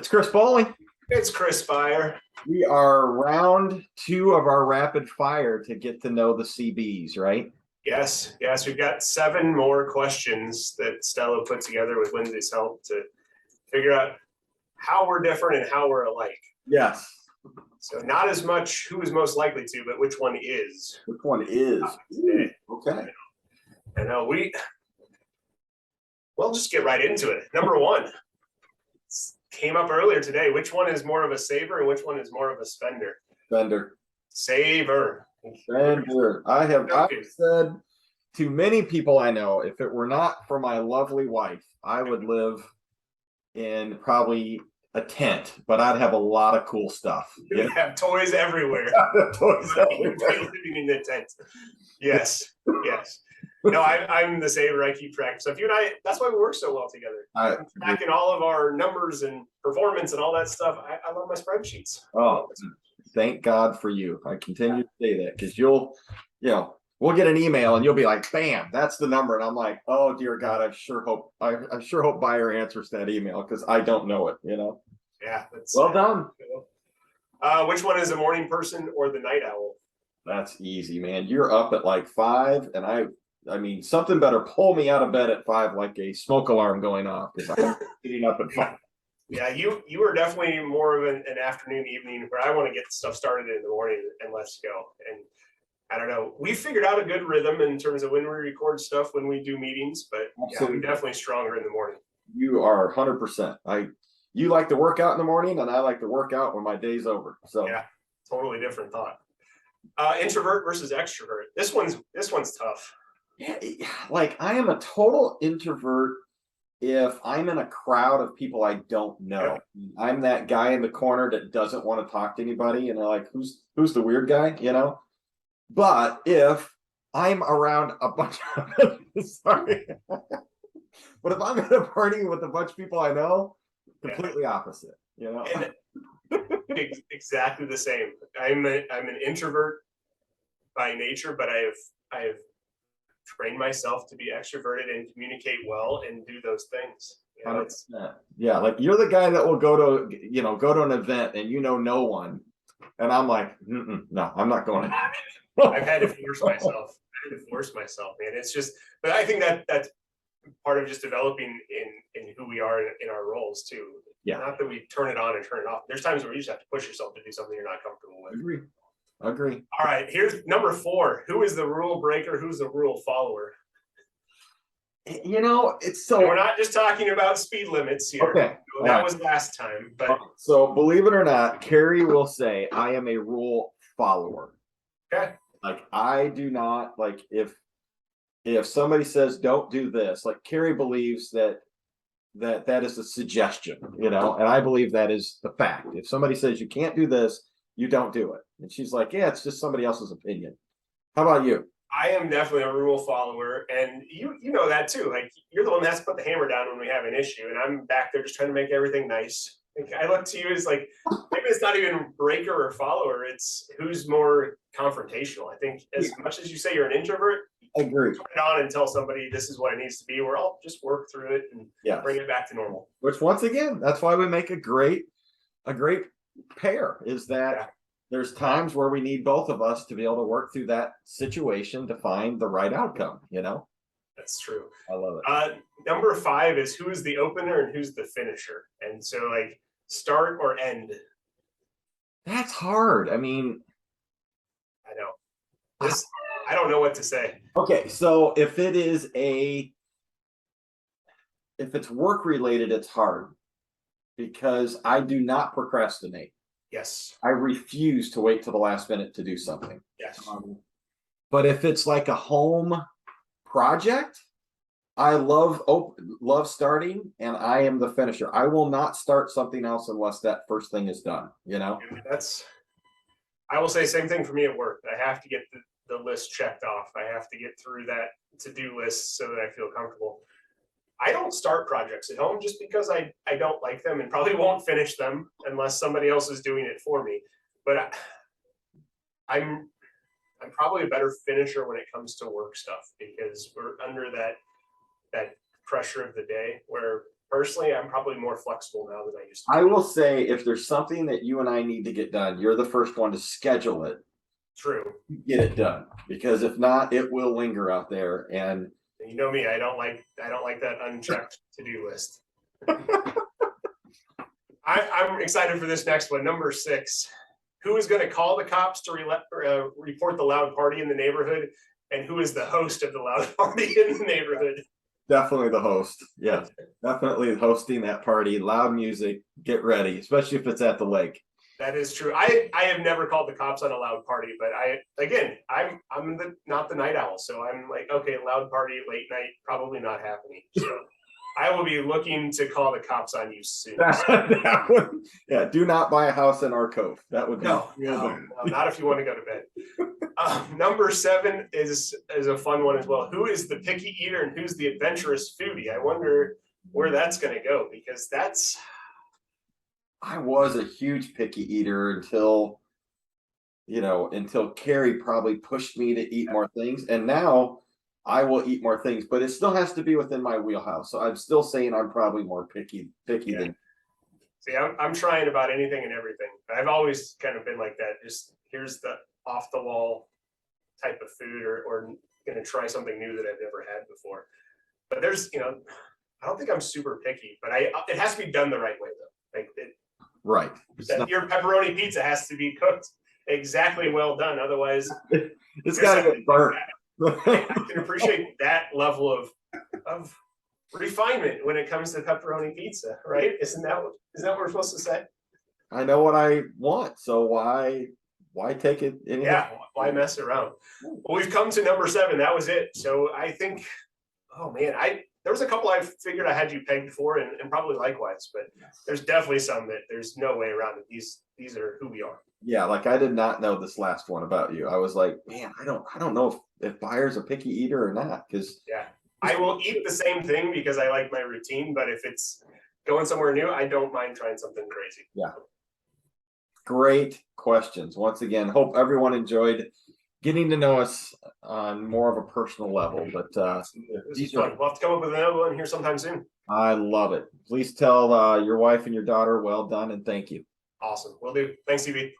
It's Chris Bowling. It's Chris Fire. We are round 2 of our rapid fire to get to know the CBs, right? Yes, we've got 7 more questions that Stella put together with Lindsay's help to figure out how we're different and how we're alike. Yes. So not as much who is most likely to, but which one is. Which one is? Ooh, okay. I know we'll just get right into it. Number 1 came up earlier today. Which one is more of a saver and which one is more of a spender? Spender. Saver. Spender. I've said to many people I know, if it were not for my lovely wife, I would live in probably a tent, but I'd have a lot of cool stuff. You have toys everywhere. Toys everywhere. Living in the tent. Yes. No, I'm the saver. I keep track of stuff. You and I, that's why we work so well together. I'm tracking all of our numbers and performance and all that stuff. I love my spreadsheets. Oh, thank God for you. I continue to say that because we'll get an email and you'll be like, bam, that's the number. And I'm like, oh dear God, I sure hope buyer answers that email because I don't know it, Yeah. That's well done. Which one is a morning person or the night owl? That's easy, man. You're up at like 5 and I mean, something better pull me out of bed at 5 like a smoke alarm going off because I'm getting up at 5. Yeah, you are definitely more of an afternoon, evening where I want to get stuff started in the morning and let's go. And I don't know, we figured out a good rhythm in terms of when we record stuff, when we do meetings, but yeah, I'm definitely stronger in the morning. You are 100%. You like to work out in the morning and I like to work out when my day's over. So yeah, totally different thought. Introvert versus extrovert. This one's tough. Yeah, like I am a total introvert if I'm in a crowd of people I don't know. Yeah. I'm that guy in the corner that doesn't want to talk to anybody and they're like, who's the weird guy, But if I'm around a bunch of sorry. But if I'm at a party with a bunch of people I know, completely opposite, And exactly the same. I'm an introvert by nature, but I have train myself to be extroverted and communicate well and do those things. Yeah, like you're the guy that will go to an event and no one, and I'm like, no, I'm not going. I've had to force myself. Man. It's just, but I think that's part of just developing in who we are in our roles too. Yeah. Not that we turn it on and turn it off. There's times where you just have to push yourself to do something you're not comfortable with. Agree. All right, here's number 4. Who is the rule breaker? Who's the rule follower? It's so. And we're not just talking about speed limits here. Okay. That was last time. But so believe it or not, Carrie will say I am a rule follower. Okay. Like I do not like if somebody says don't do this, like Carrie believes that is a suggestion, and I believe that is the fact. If somebody says you can't do this, you don't do it. And she's like, yeah, it's just somebody else's opinion. How about you? I am definitely a rule follower. And you know that too. Like you're the one that has to put the hammer down when we have an issue. And I'm back there just trying to make everything nice. Like, I look to you as like, maybe it's not even breaker or follower. It's who's more confrontational. I think as much as you say you're an introvert, I agree. Turn it on and tell somebody this is what it needs to be. We're all just work through it and bring it back to normal. Which once again, that's why we make a great pair is that there's times where we need both of us to be able to work through that situation to find the right outcome, That's true. I love it. Number 5 is who is the opener and who's the finisher. And so like start or end. That's hard. I mean, I know. I don't know what to say. Okay, so if it's work related, it's hard because I do not procrastinate. Yes. I refuse to wait till the last minute to do something. Yes. But if it's like a home project, I love starting and I am the finisher. I will not start something else unless that first thing is done, I will say same thing for me at work. I have to get the list checked off. I have to get through that to-do list so that I feel comfortable. I don't start projects at home just because I don't like them and probably won't finish them unless somebody else is doing it for me. But I'm probably a better finisher when it comes to work stuff because we're under that pressure of the day where personally, I'm probably more flexible now than I used to. I will say, if there's something that you and I need to get done, you're the first one to schedule it. True. Get it done, because if not, it will linger out there. And you know me, I don't like that unchecked to-do list. I'm excited for this next one. Number 6. Who is going to call the cops to report the loud party in the neighborhood? And who is the host of the loud party in the neighborhood? definitely the host. Yeah, definitely hosting that party. Loud music. Get ready, especially if it's at the lake. That is true. I have never called the cops on a loud party, but I'm not the night owl, so I'm like, okay, loud party, late night, probably not happening. So I will be looking to call the cops on you soon. Yeah, do not buy a house in our cove. That would be no, not if you want to go to bed. Number 7 is a fun one as well. Who is the picky eater and who's the adventurous foodie? I wonder where that's going to go, because I was a huge picky eater until Carrie probably pushed me to eat more things. And now I will eat more things, but it still has to be within my wheelhouse. So I'm still saying I'm probably more picky than. See, I'm trying about anything and everything. I've always kind of been like that. Just here's the off the wall type of food, or going to try something new that I've never had before. But there's, I don't think I'm super picky, but it has to be done the right way though. Like right. Your pepperoni pizza has to be cooked exactly well done. Otherwise, it's got to get burnt. I can appreciate that level of refinement when it comes to pepperoni pizza, right? Isn't that what we're supposed to say? I know what I want, so why take it? Why mess around? Well, we've come to number 7. That was it. So I think, oh man, there was a couple I figured I had you pegged for, and probably likewise, but there's definitely some that there's no way around it. These are who we are. Yeah, like I did not know this last one about you. I was like, man, I don't know if Byer's a picky eater or not, because I will eat the same thing because I like my routine, but if it's going somewhere new, I don't mind trying something crazy. Yeah. Great questions. Once again, hope everyone enjoyed getting to know us on more of a personal level. But these are fun. We'll have to come up with another one here sometime soon. I love it. Please tell your wife and your daughter well done and thank you. Awesome. Will do. Thanks, CB.